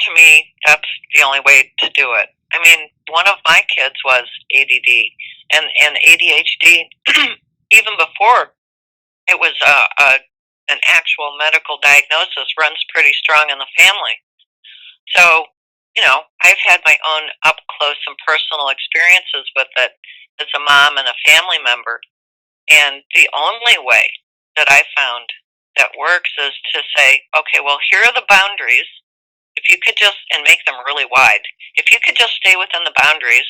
to me, that's the only way to do it. I mean, one of my kids was ADD and ADHD even before it was an actual medical diagnosis, runs pretty strong in the family. So, you know, I've had my own up close and personal experiences with it as a mom and a family member. And the only way that I found that works is to say, okay, well, here are the boundaries. If you could just, and make them really wide, if you could just stay within the boundaries,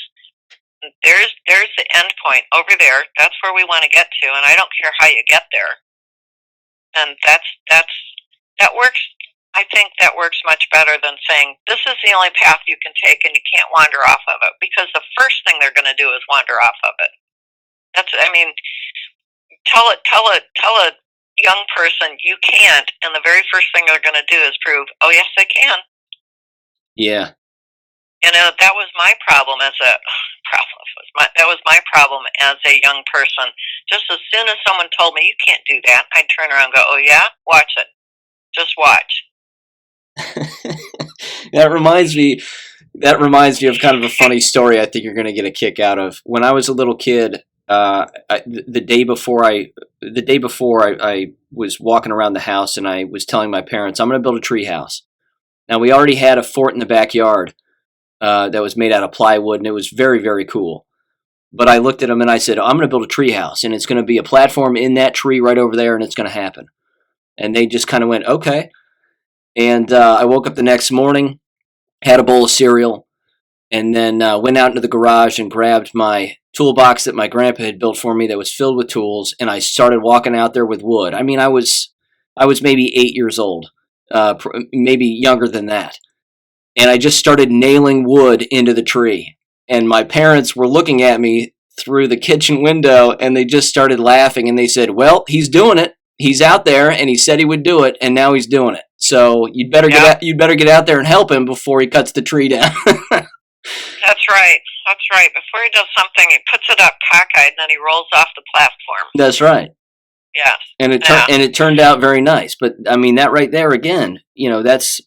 there's the end point over there. That's where we want to get to, and I don't care how you get there. And that works. I think that works much better than saying this is the only path you can take and you can't wander off of it, because the first thing they're going to do is wander off of it. I mean, tell a young person you can't, and the very first thing they're going to do is prove, oh yes, they can. Yeah. You know, that was my problem as a young person. Just as soon as someone told me you can't do that, I'd turn around and go, oh yeah, watch it. Just watch. That reminds me of kind of a funny story I think you're going to get a kick out of. When I was a little kid, the day before I was walking around the house, and I was telling my parents, I'm going to build a tree house. Now, we already had a fort in the backyard that was made out of plywood, and it was very, very cool. But I looked at them and I said, I'm going to build a tree house, and it's going to be a platform in that tree right over there, and it's going to happen. And they just kind of went, okay. And I woke up the next morning, had a bowl of cereal, and then went out into the garage and grabbed my toolbox that my grandpa had built for me that was filled with tools, and I started walking out there with wood. I mean, I was maybe 8 years old, maybe younger than that. And I just started nailing wood into the tree. And my parents were looking at me through the kitchen window, and they just started laughing, and they said, well, he's doing it. He's out there, and he said he would do it, and now he's doing it. So you'd better get out there and help him before he cuts the tree down. That's right. Before he does something, he puts it up cockeyed, and then he rolls off the platform. That's right. Yes. And it turned out very nice. But I mean, that right there again, you know, that's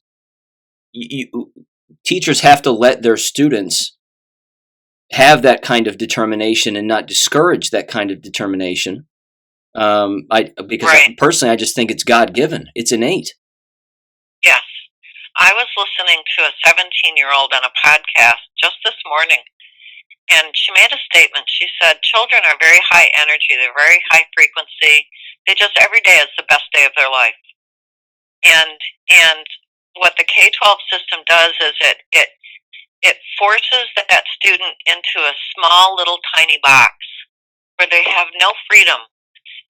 teachers have to let their students have that kind of determination and not discourage that kind of determination. Personally, I just think it's God-given. It's innate. Yes. I was listening to a 17-year-old on a podcast just this morning, and she made a statement. She said, children are very high energy. They're very high frequency. They just, every day is the best day of their life. And what the K-12 system does is it forces that student into a small little tiny box where they have no freedom.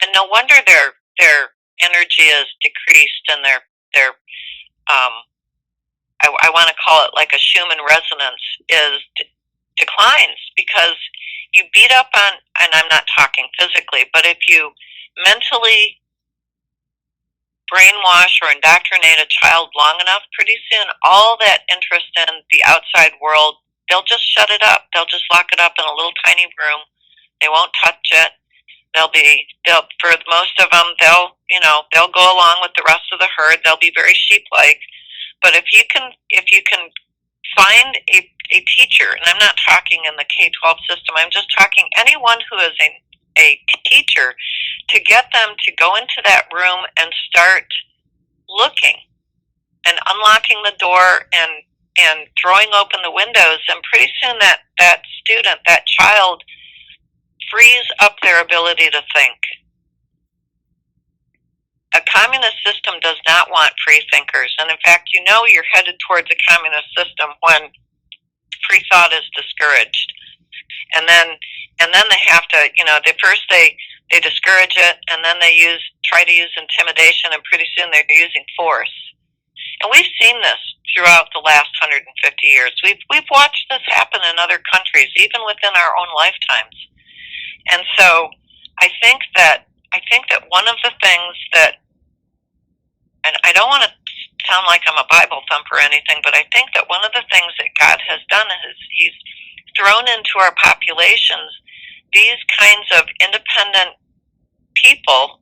And no wonder their energy is decreased, and their I want to call it like a Schumann resonance declines, because you beat up on, and I'm not talking physically, but if you mentally brainwash or indoctrinate a child long enough, pretty soon all that interest in the outside world, they'll just shut it up. They'll just lock it up in a little tiny room. They won't touch it. They'll for most of them, they'll go along with the rest of the herd. They'll be very sheep-like. But if you can find a teacher, and I'm not talking in the K-12 system, I'm just talking anyone who is a teacher, to get them to go into that room and start looking and unlocking the door and throwing open the windows, and pretty soon that student, that child, frees up their ability to think. A communist system does not want free thinkers, and in fact, you're headed towards a communist system when free thought is discouraged. And then they have to, they discourage it, and then they try to use intimidation, and pretty soon they're using force. And we've seen this throughout the last 150 years. We've watched this happen in other countries, even within our own lifetimes. And so I think that one of the things that, and I don't want to sound like I'm a Bible thumper or anything, but I think that one of the things that God has done is He's thrown into our populations these kinds of independent people,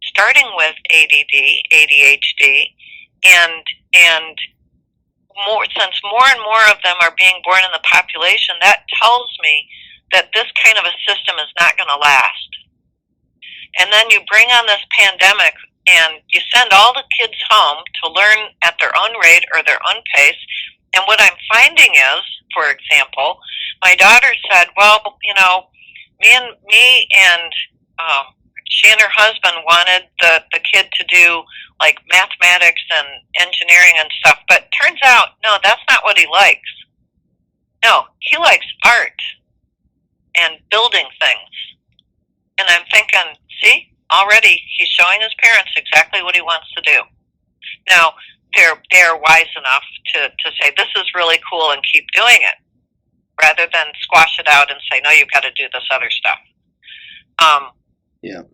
starting with ADD, ADHD, and since more and more of them are being born in the population, that tells me that this kind of a system is not going to last. And then you bring on this pandemic, and you send all the kids home to learn at their own rate or their own pace. And what I'm finding is, for example, my daughter said, well, she and her husband wanted the kid to do like mathematics and engineering and stuff, but turns out, no, that's not what he likes. No, he likes art and building things. And I'm thinking, see, already he's showing his parents exactly what he wants to do. Now, they're wise enough to say, this is really cool, and keep doing it, rather than squash it out and say, no, you've got to do this other stuff.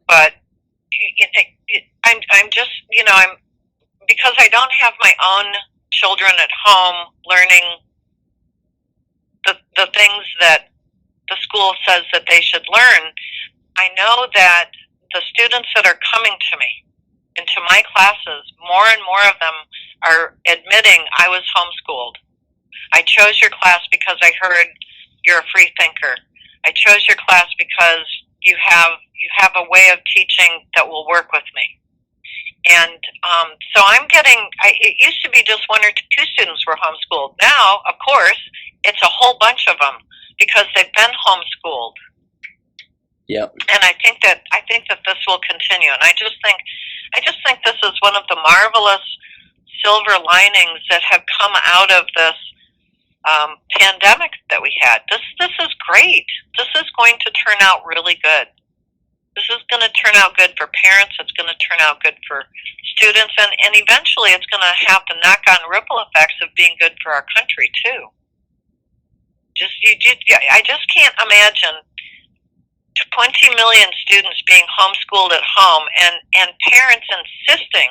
But I'm just, because I don't have my own children at home learning the things that the school says that they should learn, I know that the students that are coming to me, into my classes, more and more of them are admitting, I was homeschooled. I chose your class because I heard you're a free thinker. I chose your class because you have a way of teaching that will work with me. And so it used to be just one or two students were homeschooled. Now, of course, it's a whole bunch of them because they've been homeschooled. Yep. And I think that this will continue. And I just think this is one of the marvelous silver linings that have come out of this pandemic that we had. This is great. This is going to turn out really good. This is going to turn out good for parents. It's going to turn out good for students, and eventually it's going to have the knock-on ripple effects of being good for our country too. I just can't imagine 20 million students being homeschooled at home, and parents insisting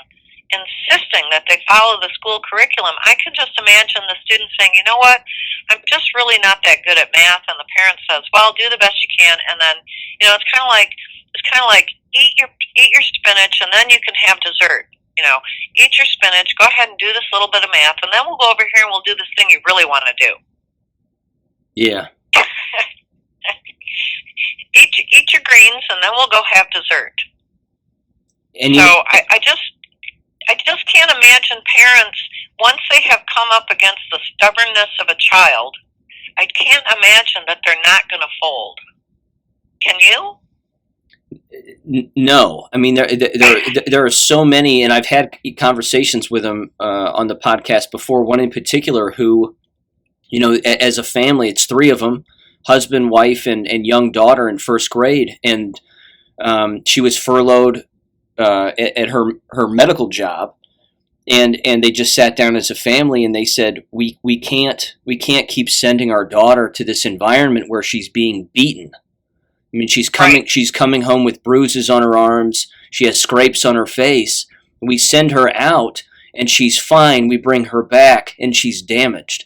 that they follow the school curriculum. I can just imagine the students saying, you know what, I'm just really not that good at math, and the parent says, well, do the best you can, and then, it's kind of like eat your spinach, and then you can have dessert. Eat your spinach, go ahead and do this little bit of math, and then we'll go over here and we'll do this thing you really want to do. Yeah. Eat your greens, and then we'll go have dessert. And I just can't imagine parents, once they have come up against the stubbornness of a child, I can't imagine that they're not going to fold. Can you? No. I mean, there are so many, and I've had conversations with them on the podcast before, one in particular who, as a family, it's three of them, husband, wife, and young daughter in first grade, and she was furloughed at her medical job, and they just sat down as a family and they said we can't keep sending our daughter to this environment where she's being beaten. I mean, she's coming home with bruises on her arms. She has scrapes on her face. We send her out and she's fine. We bring her back and she's damaged.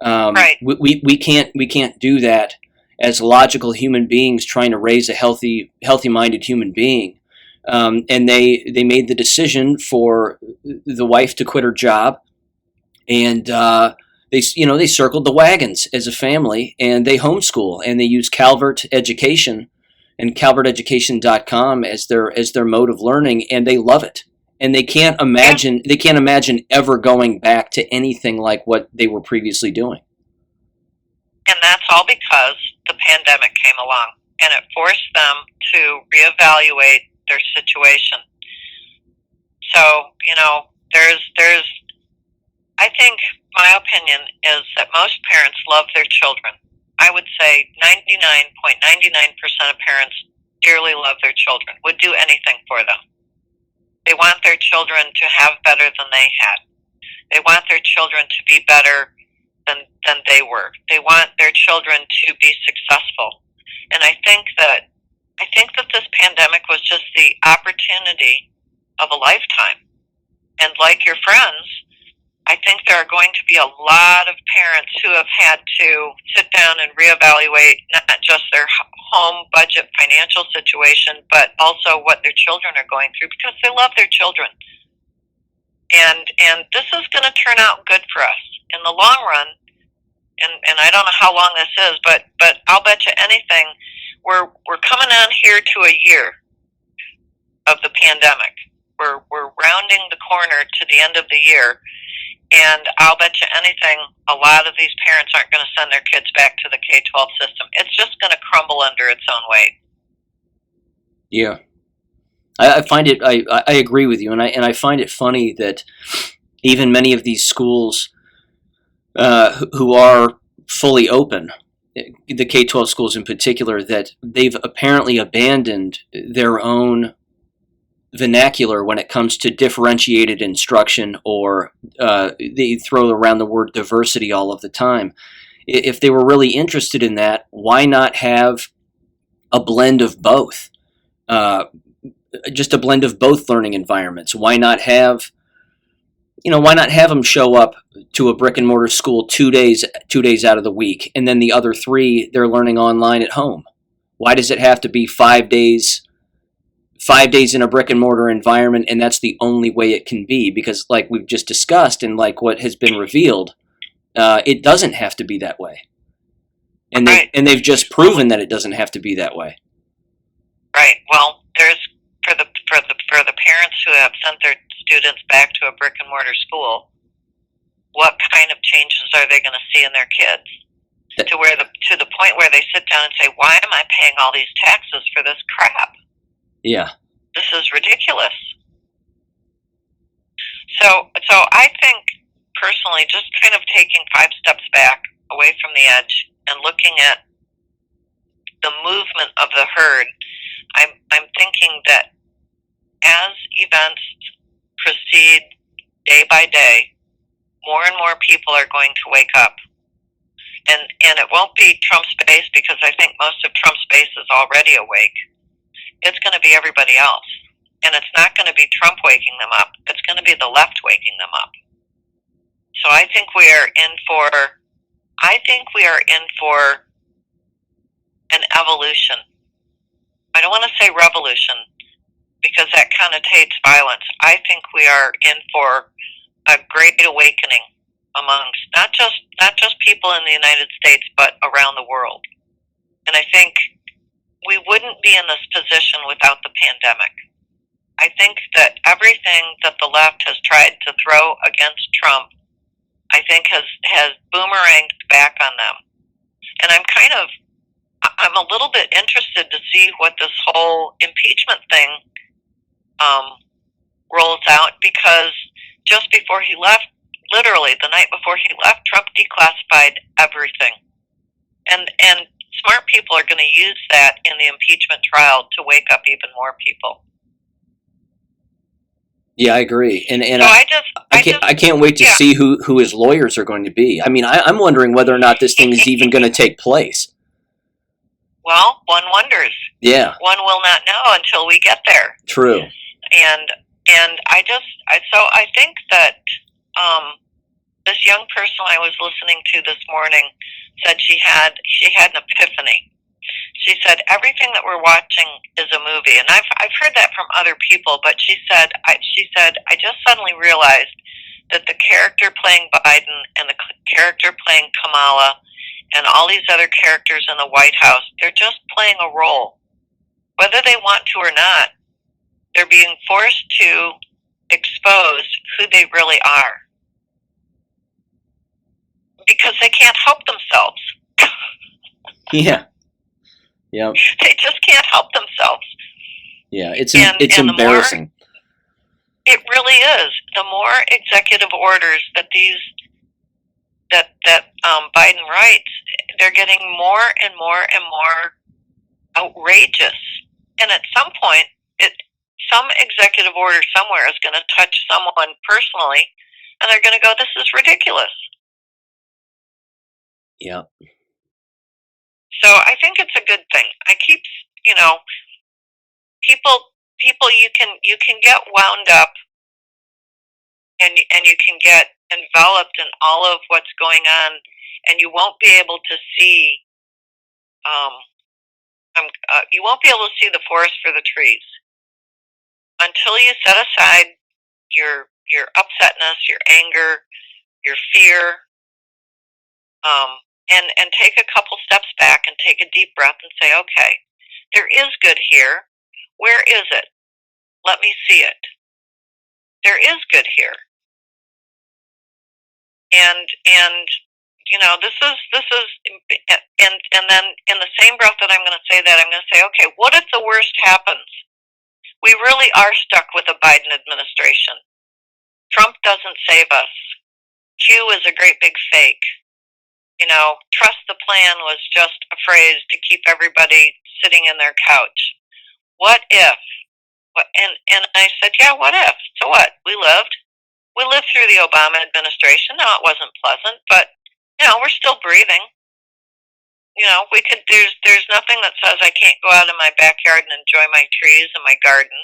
We can't do that as logical human beings trying to raise a healthy minded human being. And they made the decision for the wife to quit her job, and they circled the wagons as a family, and they homeschool, and they use Calvert Education and calverteducation.com as their mode of learning, and they love it. And they can't imagine ever going back to anything like what they were previously doing. And that's all because the pandemic came along, and it forced them to reevaluate their situation. So, there's I think my opinion is that most parents love their children. I would say 99.99% of parents dearly love their children, would do anything for them. They want their children to have better than they had. They want their children to be better than they were. They want their children to be successful. And I think that this pandemic was just the opportunity of a lifetime. And like your friends, I think there are going to be a lot of parents who have had to sit down and reevaluate not just their home budget financial situation, but also what their children are going through, because they love their children. And this is going to turn out good for us in the long run. And I don't know how long this is, but I'll bet you anything we're coming on here to a year of the pandemic. We're rounding the corner to the end of the year, and I'll bet you anything a lot of these parents aren't going to send their kids back to the K-12 system. It's just going to crumble under its own weight. Yeah. I find it. I agree with you, and I find it funny that even many of these schools who are fully open, the K-12 schools in particular, that they've apparently abandoned their own vernacular when it comes to differentiated instruction, or they throw around the word diversity all of the time. If they were really interested in that, why not have a blend of both? Just a blend of both learning environments. Why not have them show up to a brick and mortar school 2 days out of the week, and then the other 3 they're learning online at home? Why does it have to be 5 days in a brick and mortar environment, and that's the only way it can be? Because like we've just discussed, and like what has been revealed, it doesn't have to be that way. And they've just proven that it doesn't have to be that way. Right. Well, there's for the parents who have sent their students back to a brick and mortar school, what kind of changes are they going to see in their kids? To the point where they sit down and say, "Why am I paying all these taxes for this crap? Yeah, this is ridiculous." So I think personally, just kind of taking 5 steps back away from the edge and looking at the movement of the herd, I'm thinking that as events proceed day by day, more and more people are going to wake up. And it won't be Trump's base, because I think most of Trump's base is already awake. It's going to be everybody else. And it's not going to be Trump waking them up. It's going to be the left waking them up. So I think we are in for an evolution. I don't want to say revolution, because that connotates violence. I think we are in for a great awakening amongst not just people in the United States, but around the world. And I think we wouldn't be in this position without the pandemic. I think that everything that the left has tried to throw against Trump, I think has boomeranged back on them. And I'm a little bit interested to see what this whole impeachment thing rolls out, because just before he left, literally the night before he left, Trump declassified everything. And smart people are going to use that in the impeachment trial to wake up even more people. Yeah, I agree. And So I can't wait to yeah. see who his lawyers are going to be. I mean, I'm wondering whether or not this thing is even going to take place. Well, one wonders. Yeah, One will not know until we get there. true. And so I think that this young person I was listening to this morning said she had an epiphany. She said everything that we're watching is a movie, and I've heard that from other people. But she said I just suddenly realized that the character playing Biden and the character playing Kamala and all these other characters in the White House, they're just playing a role, whether they want to or not. They're being forced to expose who they really are because they can't help themselves. Yeah. Yeah. They just can't help themselves. Yeah, it's and embarrassing. It really is. The more executive orders that Biden writes, they're getting more and more and more outrageous. And at some point, some executive order somewhere is going to touch someone personally, and they're going to go, "This is ridiculous." Yeah. So I think it's a good thing. I keep, people you can get wound up, and you can get enveloped in all of what's going on, and you won't be able to see you won't be able to see the forest for the trees until you set aside your upsetness, your anger, your fear, and take a couple steps back and take a deep breath and say, okay, there is good here. Where is it? Let me see it. There is good here. And this is and then in the same breath that I'm going to say that, I'm going to say, okay, what if the worst happens? We really are stuck with a Biden administration. Trump doesn't save us. Q is a great big fake. Trust the plan was just a phrase to keep everybody sitting in their couch. What if? And I said, yeah, what if? So what? We lived through the Obama administration. Now, it wasn't pleasant, but we're still breathing. There's nothing that says I can't go out in my backyard and enjoy my trees and my garden.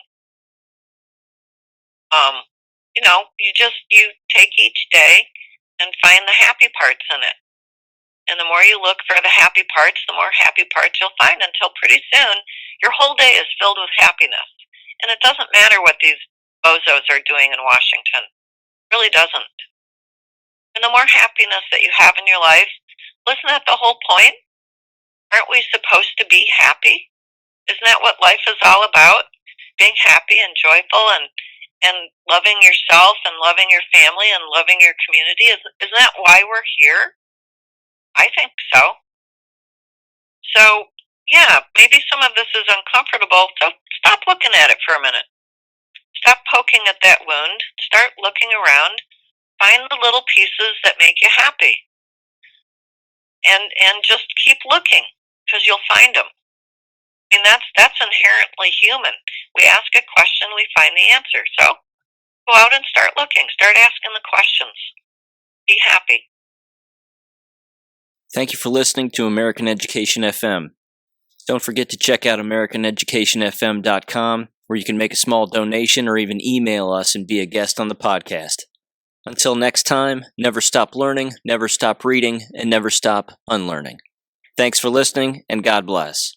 You take each day and find the happy parts in it. And the more you look for the happy parts, the more happy parts you'll find, until pretty soon your whole day is filled with happiness. And it doesn't matter what these bozos are doing in Washington. It really doesn't. And the more happiness that you have in your life, isn't that the whole point? Aren't we supposed to be happy? Isn't that what life is all about? Being happy and joyful and loving yourself and loving your family and loving your community. Isn't that why we're here? I think so. So, yeah, maybe some of this is uncomfortable, so stop looking at it for a minute. Stop poking at that wound. Start looking around. Find the little pieces that make you happy. And just keep looking, because you'll find them. I mean, that's inherently human. We ask a question, we find the answer. So go out and start looking. Start asking the questions. Be happy. Thank you for listening to American Education FM. Don't forget to check out AmericanEducationFM.com, where you can make a small donation or even email us and be a guest on the podcast. Until next time, never stop learning, never stop reading, and never stop unlearning. Thanks for listening, and God bless.